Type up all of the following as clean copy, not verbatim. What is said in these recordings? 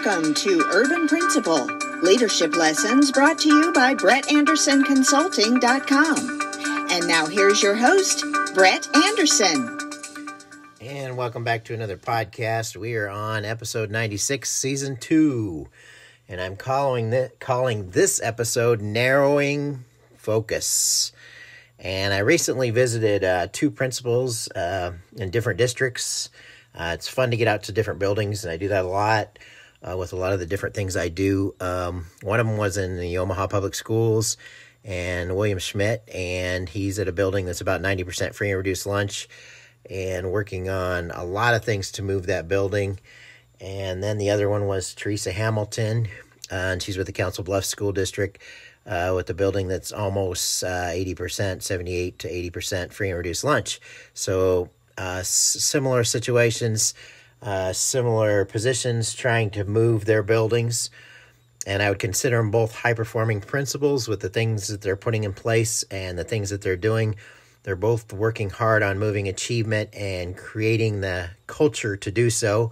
Welcome to Urban Principal, leadership lessons brought to you by BrettAndersonConsulting.com. And now here's your host, Brett Anderson. And welcome back to another podcast. We are on episode 96, season 2. And I'm calling this episode Narrowing Focus. And I recently visited 2 principals in different districts. It's fun to get out to different buildings, and I do that a lot with a lot of the different things I do. One of them was in the Omaha Public Schools, and William Schmidt, and he's at a building that's about 90% free and reduced lunch, and working on a lot of things to move that building. And then the other one was Teresa Hamilton, and she's with the Council Bluffs School District, with the building that's almost 80%, 78 to 80% free and reduced lunch. So similar situations, similar positions, trying to move their buildings. And I would consider them both high-performing principals with the things that they're putting in place and the things that they're doing. They're both working hard on moving achievement and creating the culture to do so.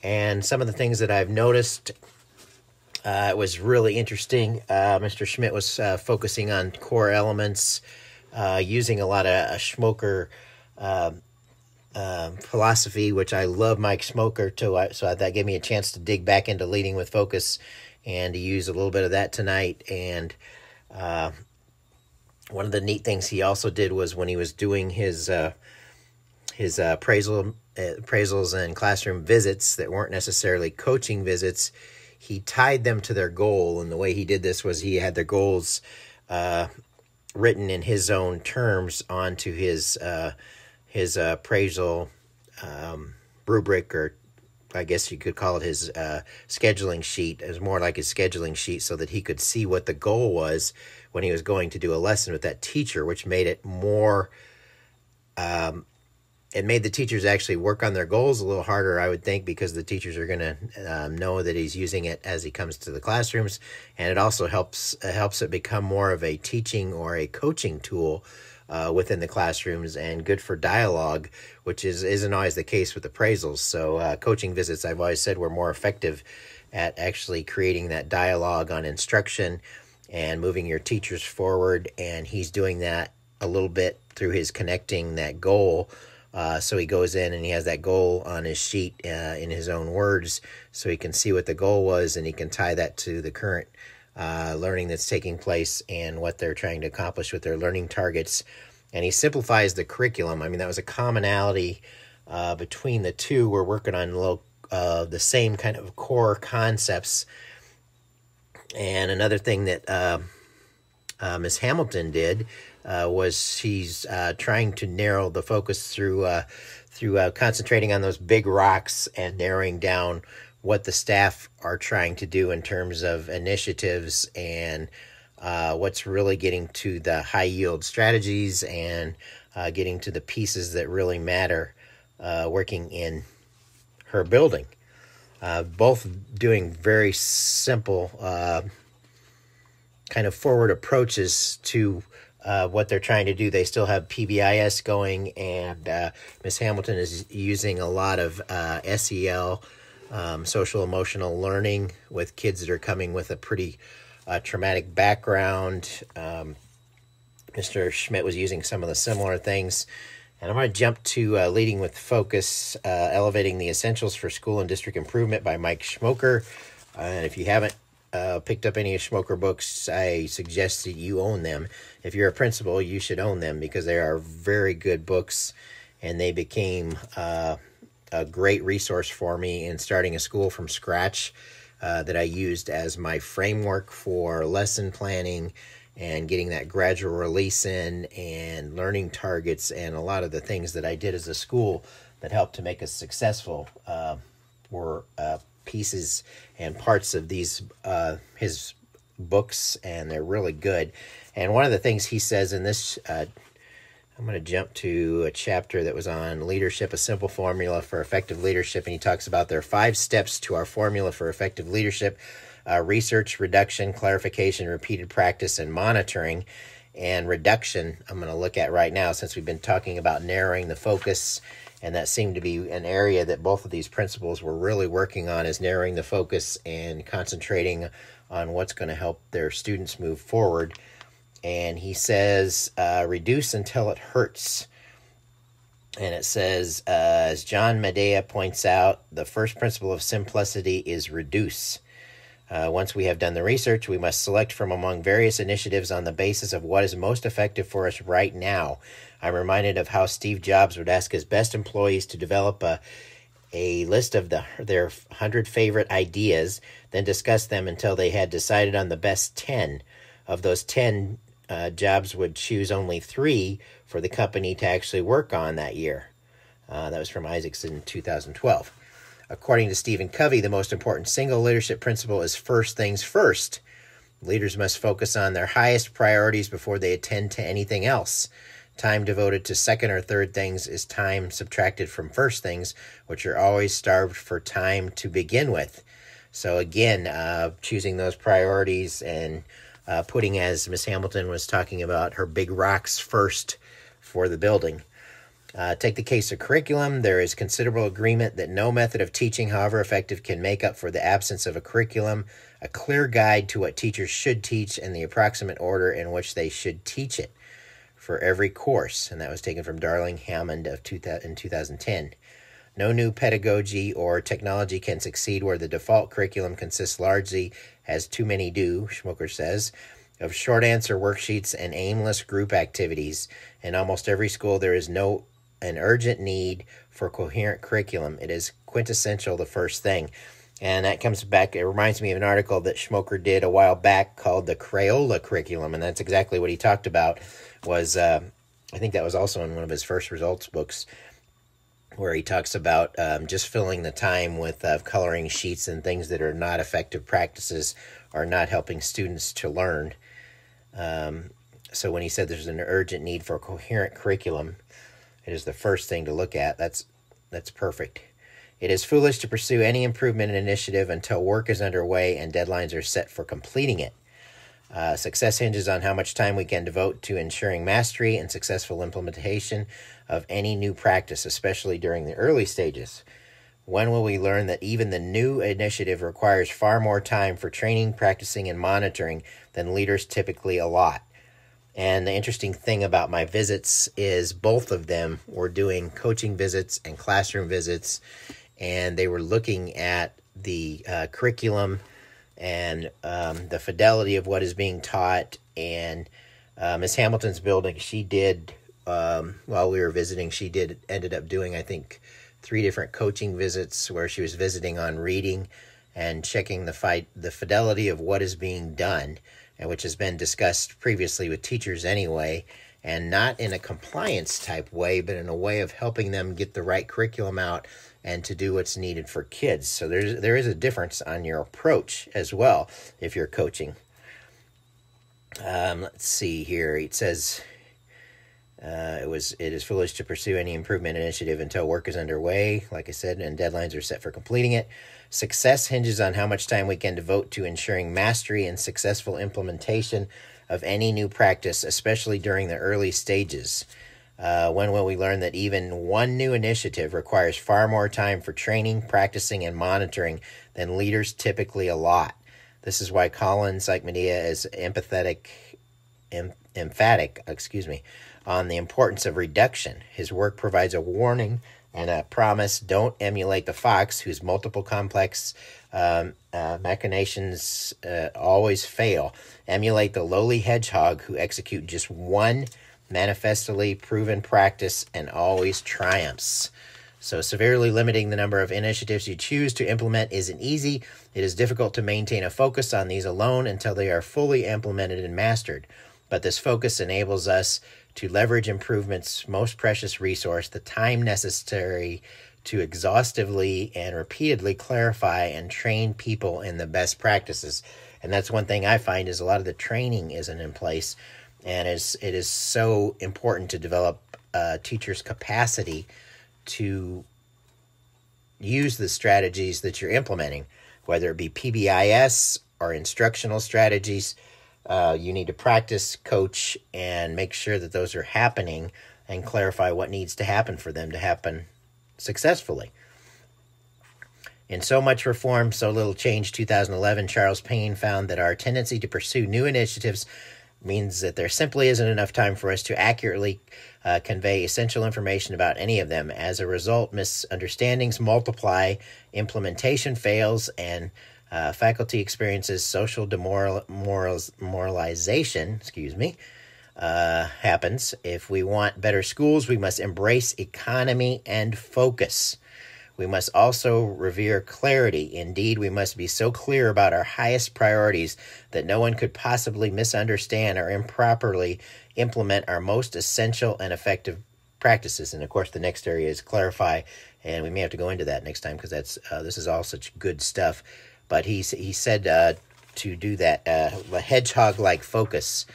And some of the things that I've noticed, it was really interesting. Mr. Schmidt was focusing on core elements, using a lot of Schmoker philosophy, which I love Mike Schmoker too. So that gave me a chance to dig back into leading with focus and to use a little bit of that tonight. And one of the neat things he also did was when he was doing his appraisals and classroom visits that weren't necessarily coaching visits, he tied them to their goal. And the way he did this was he had their goals written in his own terms onto his appraisal rubric, or I guess you could call it his scheduling sheet. It was more like his scheduling sheet so that he could see what the goal was when he was going to do a lesson with that teacher, which made it more, it made the teachers actually work on their goals a little harder, I would think, because the teachers are going to know that he's using it as he comes to the classrooms. And it also helps it become more of a teaching or a coaching tool within the classrooms, and good for dialogue, which isn't always the case with appraisals. So coaching visits, I've always said, were more effective at actually creating that dialogue on instruction and moving your teachers forward. And he's doing that a little bit through his connecting that goal. So he goes in and he has that goal on his sheet in his own words, so he can see what the goal was, and he can tie that to the current learning that's taking place and what they're trying to accomplish with their learning targets. And he simplifies the curriculum. I mean, that was a commonality between the two. We're working on the same kind of core concepts. And another thing that Ms. Hamilton did was she's trying to narrow the focus through concentrating on those big rocks and narrowing down what the staff are trying to do in terms of initiatives and what's really getting to the high yield strategies and getting to the pieces that really matter working in her building. Both doing very simple kind of forward approaches to what they're trying to do. They still have PBIS going, and Ms. Hamilton is using a lot of SEL, social emotional learning, with kids that are coming with a pretty traumatic background. Mr. Schmidt was using some of the similar things. And I'm going to jump to Leading with Focus, Elevating the Essentials for School and District Improvement by Mike Schmoker. And if you haven't picked up any of Schmoker books, I suggest that you own them. If you're a principal, you should own them, because they are very good books, and they became a great resource for me in starting a school from scratch that I used as my framework for lesson planning and getting that gradual release in and learning targets, and a lot of the things that I did as a school that helped to make us successful were pieces and parts of these his books, and they're really good. And one of the things he says in this, I'm going to jump to a chapter that was on leadership, a simple formula for effective leadership, and he talks about there are 5 steps to our formula for effective leadership: research, reduction, clarification, repeated practice, and monitoring. And reduction, I'm going to look at right now, since we've been talking about narrowing the focus And that seemed to be an area that both of these principals were really working on, is narrowing the focus and concentrating on what's going to help their students move forward. And he says, reduce until it hurts. And it says, as John Medea points out, the first principle of simplicity is reduce. Once we have done the research, we must select from among various initiatives on the basis of what is most effective for us right now. I'm reminded of how Steve Jobs would ask his best employees to develop a list of their 100 favorite ideas, then discuss them until they had decided on the best 10. Of those 10, Jobs would choose only 3 for the company to actually work on that year. That was from Isaacson in 2012. According to Stephen Covey, the most important single leadership principle is first things first. Leaders must focus on their highest priorities before they attend to anything else. Time devoted to second or third things is time subtracted from first things, which are always starved for time to begin with. So again, choosing those priorities and putting, as Miss Hamilton was talking about, her big rocks first for the building. Take the case of curriculum. There is considerable agreement that no method of teaching, however effective, can make up for the absence of a curriculum, a clear guide to what teachers should teach, and the approximate order in which they should teach it for every course. And that was taken from Darling Hammond in 2010. No new pedagogy or technology can succeed where the default curriculum consists largely, as too many do, Schmoker says, of short answer worksheets and aimless group activities. In almost every school, there is an urgent need for coherent curriculum. It is quintessential the first thing. And that comes back, it reminds me of an article that Schmoker did a while back called the Crayola curriculum, and that's exactly what he talked about. Was I think that was also in one of his first results books, where he talks about just filling the time with coloring sheets and things that are not effective practices, or not helping students to learn. So when he said there's an urgent need for a coherent curriculum, it is the first thing to look at. That's perfect. It is foolish to pursue any improvement initiative until work is underway and deadlines are set for completing it. Success hinges on how much time we can devote to ensuring mastery and successful implementation of any new practice, especially during the early stages. When will we learn that even the new initiative requires far more time for training, practicing, and monitoring than leaders typically allot? And the interesting thing about my visits is both of them were doing coaching visits and classroom visits, and they were looking at the curriculum and the fidelity of what is being taught. And Miss Hamilton's building, she did, while we were visiting, ended up doing, I think, 3 different coaching visits where she was visiting on reading and checking the fidelity of what is being done, and which has been discussed previously with teachers anyway, and not in a compliance type way, but in a way of helping them get the right curriculum out and to do what's needed for kids. So there is a difference on your approach as well if you're coaching. Let's see here. It says it is foolish to pursue any improvement initiative until work is underway, like I said, and deadlines are set for completing it. Success hinges on how much time we can devote to ensuring mastery and successful implementation of any new practice, especially during the early stages. When will we learn that even one new initiative requires far more time for training, practicing, and monitoring than leaders typically allot? This is why Collins, like Medea, is emphatic on the importance of reduction. His work provides a warning and a promise: don't emulate the fox, whose multiple complex machinations always fail. Emulate the lowly hedgehog, who execute just one manifestly proven practice and always triumphs. So severely limiting the number of initiatives you choose to implement isn't easy. It is difficult to maintain a focus on these alone until they are fully implemented and mastered. But this focus enables us to leverage improvement's most precious resource, the time necessary to exhaustively and repeatedly clarify and train people in the best practices. And that's one thing I find, is a lot of the training isn't in place. And it is so important to develop teachers' capacity to use the strategies that you're implementing, whether it be PBIS or instructional strategies. You need to practice, coach, and make sure that those are happening, and clarify what needs to happen for them to happen successfully. In So Much Reform, So Little Change 2011, Charles Payne found that our tendency to pursue new initiatives means that there simply isn't enough time for us to accurately convey essential information about any of them. As a result, misunderstandings multiply, implementation fails, and faculty experiences social demoralization, happens. If we want better schools, we must embrace economy and focus. We must also revere clarity. Indeed, we must be so clear about our highest priorities that no one could possibly misunderstand or improperly implement our most essential and effective practices. And of course, the next area is clarify, and we may have to go into that next time because this is all such good stuff. But he said to do that, a hedgehog-like focus.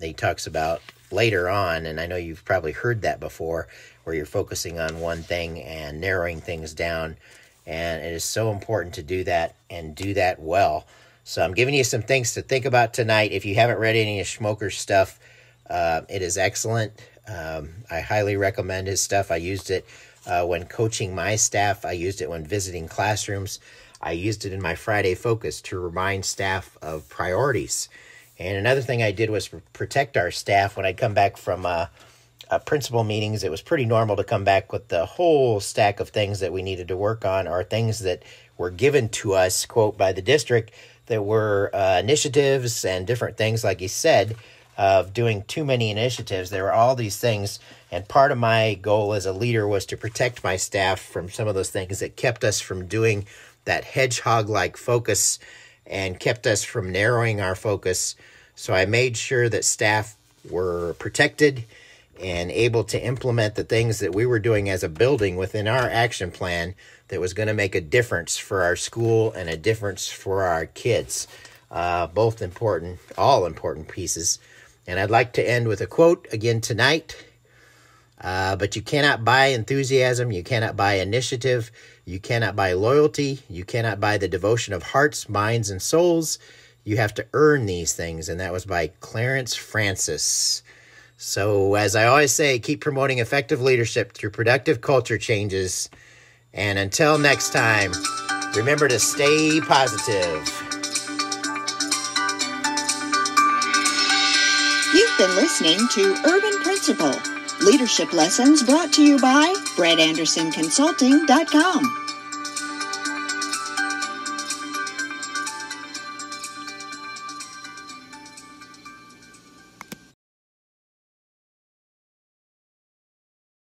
He talks about later on, and I know you've probably heard that before, where you're focusing on one thing and narrowing things down. And it is so important to do that and do that well. So I'm giving you some things to think about tonight. If you haven't read any of Schmoker's stuff, it is excellent. I highly recommend his stuff. I used it when coaching my staff. I used it when visiting classrooms. I used it in my Friday Focus to remind staff of priorities. And another thing I did was protect our staff. When I'd come back from principal meetings, it was pretty normal to come back with the whole stack of things that we needed to work on, or things that were given to us, quote, by the district, that were initiatives and different things, like he said, of doing too many initiatives. There were all these things, and part of my goal as a leader was to protect my staff from some of those things that kept us from doing that hedgehog-like focus and kept us from narrowing our focus. So I made sure that staff were protected and able to implement the things that we were doing as a building within our action plan that was going to make a difference for our school and a difference for our kids. Both important, all important pieces. And I'd like to end with a quote again tonight. But you cannot buy enthusiasm. You cannot buy initiative. You cannot buy loyalty. You cannot buy the devotion of hearts, minds, and souls. You have to earn these things. And that was by Clarence Francis. So, as I always say, keep promoting effective leadership through productive culture changes. And until next time, remember to stay positive. You've been listening to Urban Principal, leadership lessons brought to you by BrettAndersonConsulting.com.